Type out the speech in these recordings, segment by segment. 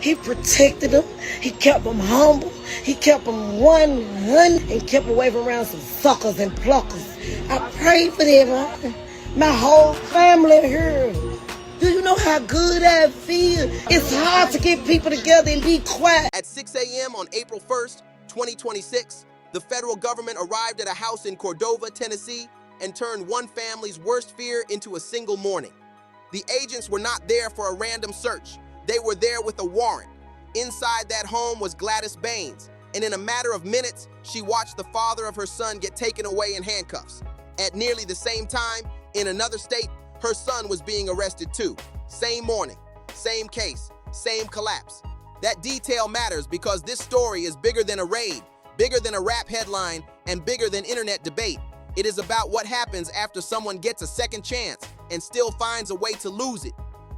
He protected them. He kept them humble. He kept them 100 and kept away from around some suckers and pluckers. I pray for them. My whole family here. Do you know how good I feel? It's hard to get people together and be quiet. At 6 a.m. on April 1st, 2026, the federal government arrived at a house in Cordova, Tennessee, and turned one family's worst fear into a single morning. The agents were not there for a random search. They were there with a warrant. Inside that home was Gladys Baines, and in a matter of minutes, she watched the father of her son get taken away in handcuffs. At nearly the same time, in another state, her son was being arrested too. Same morning, same case, same collapse. That detail matters because this story is bigger than a raid, bigger than a rap headline, and bigger than internet debate. It is about what happens after someone gets a second chance and still finds a way to lose it.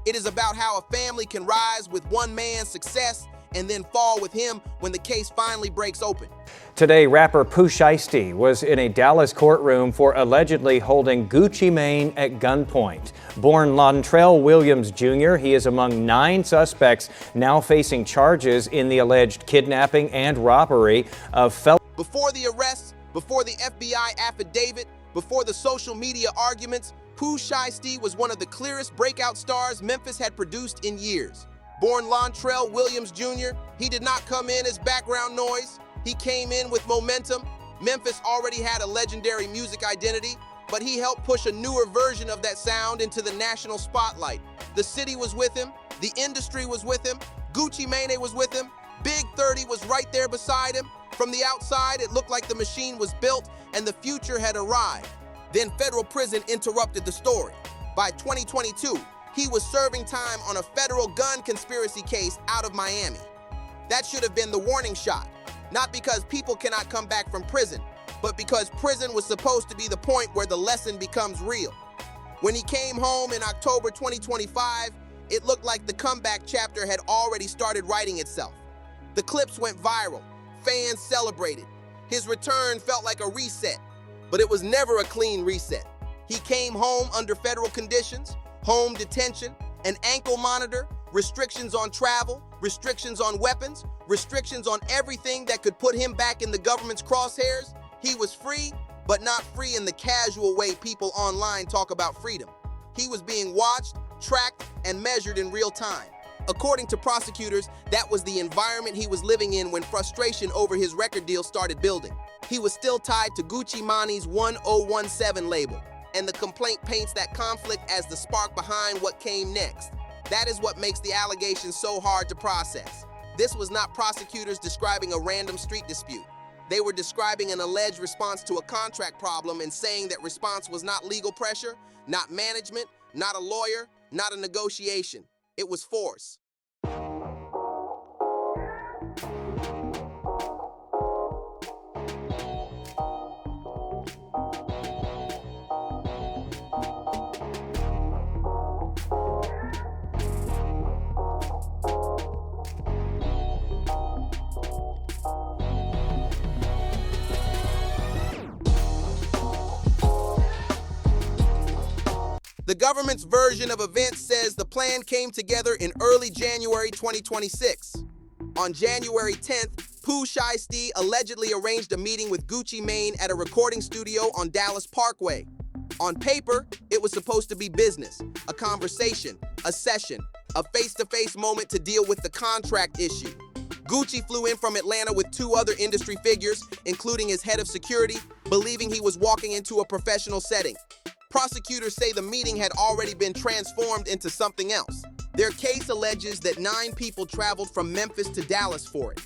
It is about how a family can rise with one man's success and then fall with him when the case finally breaks open. Today, rapper Pooh Shiesty was in a Dallas courtroom for allegedly holding Gucci Mane at gunpoint. Born Lontrell Williams Jr., he is among 9 suspects now facing charges in the alleged kidnapping and robbery of fellow. Before the arrests, before the FBI affidavit, before the social media arguments, Pooh Shiesty was one of the clearest breakout stars Memphis had produced in years. Born Lontrell Williams Jr., he did not come in as background noise. He came in with momentum. Memphis already had a legendary music identity, but he helped push a newer version of that sound into the national spotlight. The city was with him. The industry was with him. Gucci Mane was with him. Big 30 was right there beside him. From the outside, it looked like the machine was built and the future had arrived. Then federal prison interrupted the story. By 2022, he was serving time on a federal gun conspiracy case out of Miami. That should have been the warning shot, not because people cannot come back from prison, but because prison was supposed to be the point where the lesson becomes real. When he came home in October 2025, it looked like the comeback chapter had already started writing itself. The clips went viral. Fans celebrated. His return felt like a reset, but it was never a clean reset. He came home under federal conditions, home detention, an ankle monitor, restrictions on travel, restrictions on weapons, restrictions on everything that could put him back in the government's crosshairs. He was free, but not free in the casual way people online talk about freedom. He was being watched, tracked, and measured in real time. According to prosecutors, that was the environment he was living in when frustration over his record deal started building. He was still tied to Gucci Mane's 1017 label, and the complaint paints that conflict as the spark behind what came next. That is what makes the allegations so hard to process. This was not prosecutors describing a random street dispute. They were describing an alleged response to a contract problem and saying that response was not legal pressure, not management, not a lawyer, not a negotiation. It was force. The government's version of events says the plan came together in early January 2026. On January 10th, Pooh Shiesty allegedly arranged a meeting with Gucci Mane at a recording studio on Dallas Parkway. On paper, it was supposed to be business, a conversation, a session, a face-to-face moment to deal with the contract issue. Gucci flew in from Atlanta with 2 other industry figures, including his head of security, believing he was walking into a professional setting. Prosecutors say the meeting had already been transformed into something else. Their case alleges that 9 people traveled from Memphis to Dallas for it.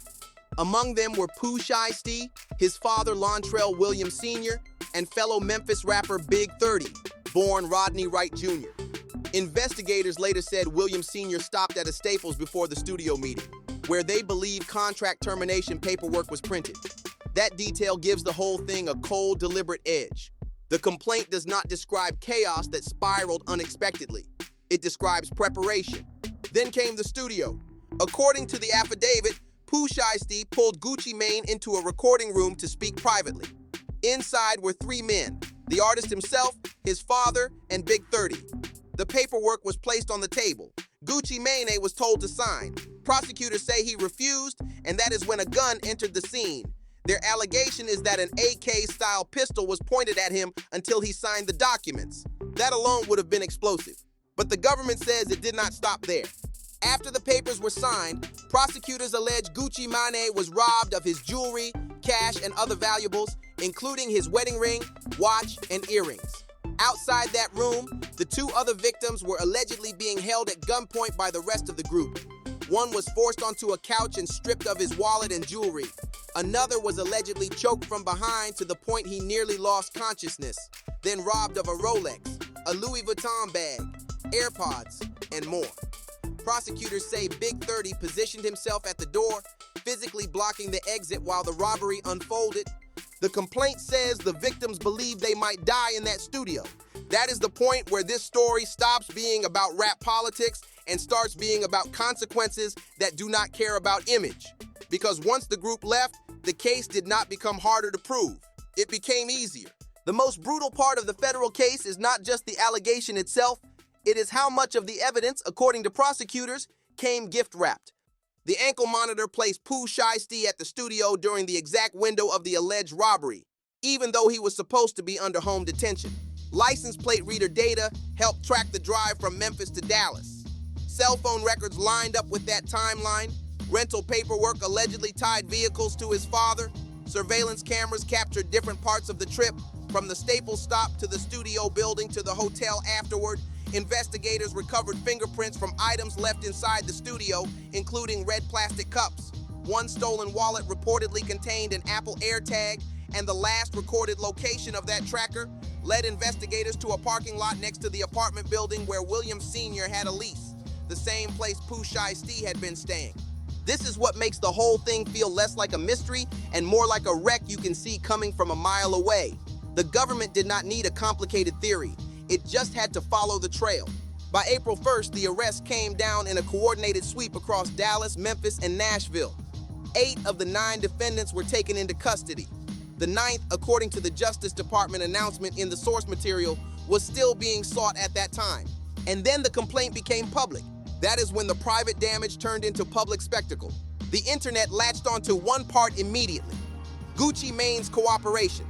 Among them were Pooh Shiesty, his father Lontrell Williams Sr., and fellow Memphis rapper Big 30, born Rodney Wright Jr. Investigators later said Williams Sr. stopped at a Staples before the studio meeting, where they believe contract termination paperwork was printed. That detail gives the whole thing a cold, deliberate edge. The complaint does not describe chaos that spiraled unexpectedly. It describes preparation. Then came the studio. According to the affidavit, Pooh Shiesty pulled Gucci Mane into a recording room to speak privately. Inside were 3 men, the artist himself, his father, and Big 30. The paperwork was placed on the table. Gucci Mane was told to sign. Prosecutors say he refused, and that is when a gun entered the scene. Their allegation is that an AK-style pistol was pointed at him until he signed the documents. That alone would have been explosive. But the government says it did not stop there. After the papers were signed, prosecutors allege Gucci Mane was robbed of his jewelry, cash, and other valuables, including his wedding ring, watch, and earrings. Outside that room, the two other victims were allegedly being held at gunpoint by the rest of the group. One was forced onto a couch and stripped of his wallet and jewelry. Another was allegedly choked from behind to the point he nearly lost consciousness, then robbed of a Rolex, a Louis Vuitton bag, AirPods, and more. Prosecutors say Big 30 positioned himself at the door, physically blocking the exit while the robbery unfolded. The complaint says the victims believed they might die in that studio. That is the point where this story stops being about rap politics and starts being about consequences that do not care about image. Because once the group left, the case did not become harder to prove. It became easier. The most brutal part of the federal case is not just the allegation itself, it is how much of the evidence, according to prosecutors, came gift-wrapped. The ankle monitor placed Pooh Shiesty at the studio during the exact window of the alleged robbery, even though he was supposed to be under home detention. License plate reader data helped track the drive from Memphis to Dallas. Cell phone records lined up with that timeline. Rental paperwork allegedly tied vehicles to his father. Surveillance cameras captured different parts of the trip, from the Staples stop to the studio building to the hotel afterward. Investigators recovered fingerprints from items left inside the studio, including red plastic cups. One stolen wallet reportedly contained an Apple AirTag, and the last recorded location of that tracker led investigators to a parking lot next to the apartment building where Williams Sr. had a lease, the same place Pooh Shiesty had been staying. This is what makes the whole thing feel less like a mystery and more like a wreck you can see coming from a mile away. The government did not need a complicated theory. It just had to follow the trail. By April 1st, the arrest came down in a coordinated sweep across Dallas, Memphis, and Nashville. 8 of the 9 defendants were taken into custody. The 9th, according to the Justice Department announcement in the source material, was still being sought at that time. And then the complaint became public. That is when the private damage turned into public spectacle. The internet latched onto one part immediately: Gucci Mane's cooperation.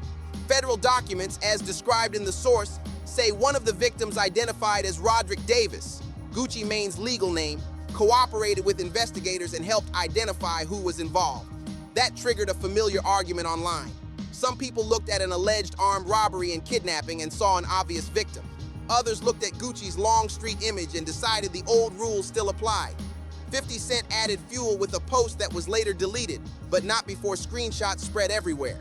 Federal documents, as described in the source, say one of the victims, identified as Roderick Davis, Gucci Mane's legal name, cooperated with investigators and helped identify who was involved. That triggered a familiar argument online. Some people looked at an alleged armed robbery and kidnapping and saw an obvious victim. Others looked at Gucci's long street image and decided the old rules still applied. 50 Cent added fuel with a post that was later deleted, but not before screenshots spread everywhere.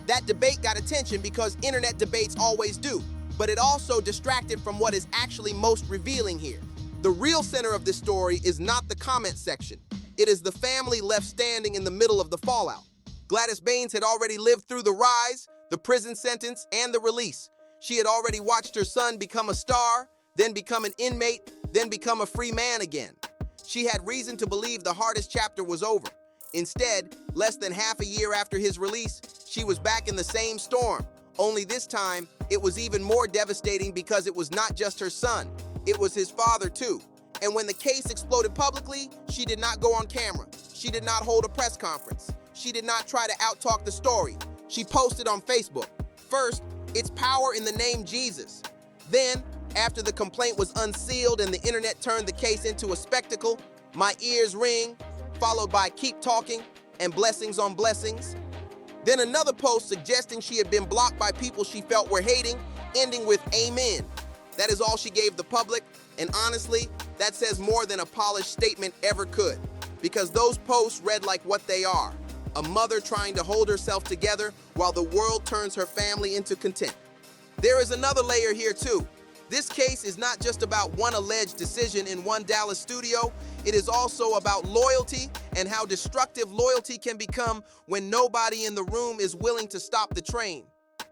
That debate got attention because internet debates always do, but it also distracted from what is actually most revealing here. The real center of this story is not the comment section. It is the family left standing in the middle of the fallout. Gladys Baines had already lived through the rise, the prison sentence, and the release. She had already watched her son become a star, then become an inmate, then become a free man again. She had reason to believe the hardest chapter was over. Instead, less than half a year after his release, she was back in the same storm. Only this time, it was even more devastating because it was not just her son, it was his father too. And when the case exploded publicly, she did not go on camera. She did not hold a press conference. She did not try to outtalk the story. She posted on Facebook. First, it's power in the name Jesus. Then, after the complaint was unsealed and the internet turned the case into a spectacle, my ears ring, followed by keep talking and blessings on blessings. Then another post suggesting she had been blocked by people she felt were hating, ending with amen. That is all she gave the public, and honestly, that says more than a polished statement ever could, because those posts read like what they are: a mother trying to hold herself together while the world turns her family into contempt. There is another layer here too. This case is not just about one alleged decision in one Dallas studio. It is also about loyalty and how destructive loyalty can become when nobody in the room is willing to stop the train.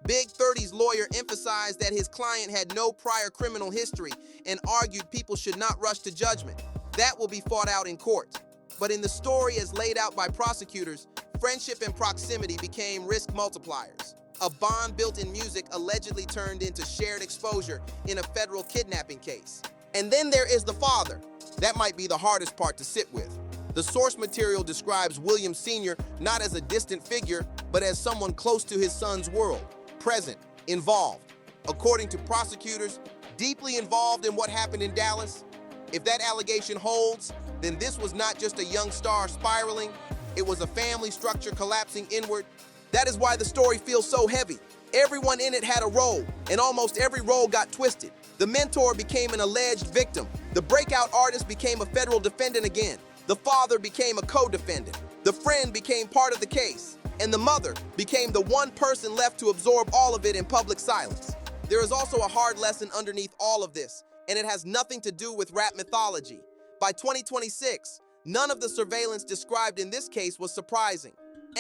Big 30's lawyer emphasized that his client had no prior criminal history and argued people should not rush to judgment. That will be fought out in court. But in the story as laid out by prosecutors, friendship and proximity became risk multipliers. A bond built in music allegedly turned into shared exposure in a federal kidnapping case. And then there is the father. That might be the hardest part to sit with. The source material describes Williams Sr. not as a distant figure, but as someone close to his son's world, present, involved. According to prosecutors, deeply involved in what happened in Dallas. If that allegation holds, then this was not just a young star spiraling, it was a family structure collapsing inward. That is why the story feels so heavy. Everyone in it had a role, and almost every role got twisted. The mentor became an alleged victim. The breakout artist became a federal defendant again. The father became a co-defendant. The friend became part of the case. And the mother became the one person left to absorb all of it in public silence. There is also a hard lesson underneath all of this, and it has nothing to do with rap mythology. By 2026, none of the surveillance described in this case was surprising.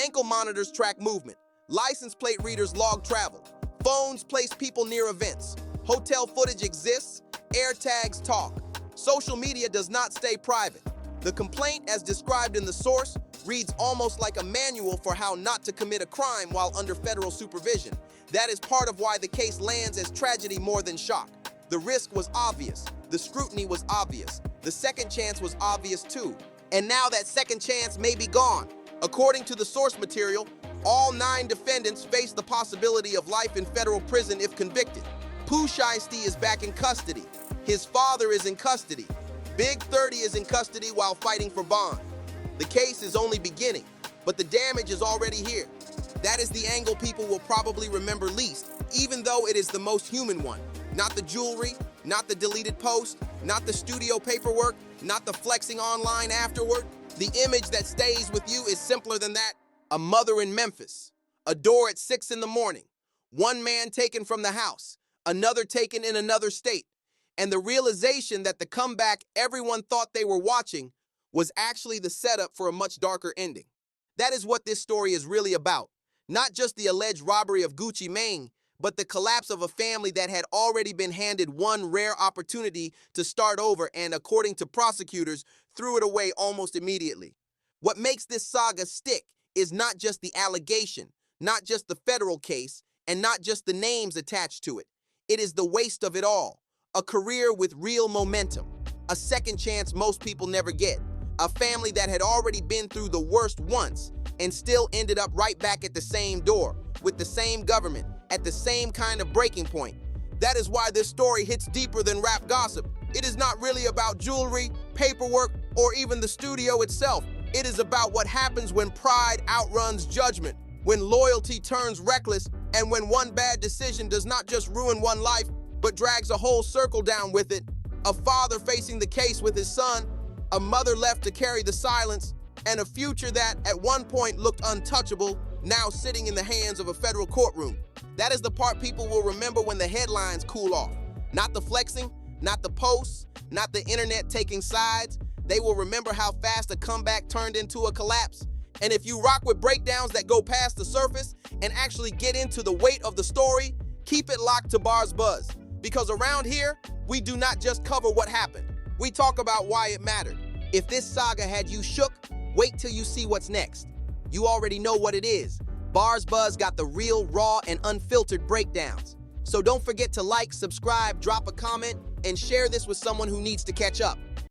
Ankle monitors track movement. License plate readers log travel. Phones place people near events. Hotel footage exists. Air tags talk. Social media does not stay private. The complaint, as described in the source, reads almost like a manual for how not to commit a crime while under federal supervision. That is part of why the case lands as tragedy more than shock. The risk was obvious. The scrutiny was obvious. The second chance was obvious too. And now that second chance may be gone. According to the source material, all 9 defendants face the possibility of life in federal prison if convicted. Pooh Shiesty is back in custody. His father is in custody. Big 30 is in custody while fighting for bond. The case is only beginning, but the damage is already here. That is the angle people will probably remember least, even though it is the most human one. Not the jewelry, not the deleted post, not the studio paperwork, not the flexing online afterward. The image that stays with you is simpler than that. A mother in Memphis, a door at 6 in the morning, one man taken from the house, another taken in another state, and the realization that the comeback everyone thought they were watching was actually the setup for a much darker ending. That is what this story is really about. Not just the alleged robbery of Gucci Mane, but the collapse of a family that had already been handed one rare opportunity to start over and, according to prosecutors, threw it away almost immediately. What makes this saga stick is not just the allegation, not just the federal case, and not just the names attached to it. It is the waste of it all. A career with real momentum. A second chance most people never get. A family that had already been through the worst once and still ended up right back at the same door, with the same government, at the same kind of breaking point. That is why this story hits deeper than rap gossip. It is not really about jewelry, paperwork, or even the studio itself. It is about what happens when pride outruns judgment, when loyalty turns reckless, and when one bad decision does not just ruin one life, but drags a whole circle down with it. A father facing the case with his son, a mother left to carry the silence, and a future that at one point looked untouchable, now sitting in the hands of a federal courtroom. That is the part people will remember when the headlines cool off. Not the flexing, not the posts, not the internet taking sides. They will remember how fast a comeback turned into a collapse. And if you rock with breakdowns that go past the surface and actually get into the weight of the story, keep it locked to BarzBuzz. Because around here, we do not just cover what happened. We talk about why it mattered. If this saga had you shook, wait till you see what's next. You already know what it is. BarzBuzz got the real, raw, and unfiltered breakdowns. So don't forget to like, subscribe, drop a comment, and share this with someone who needs to catch up.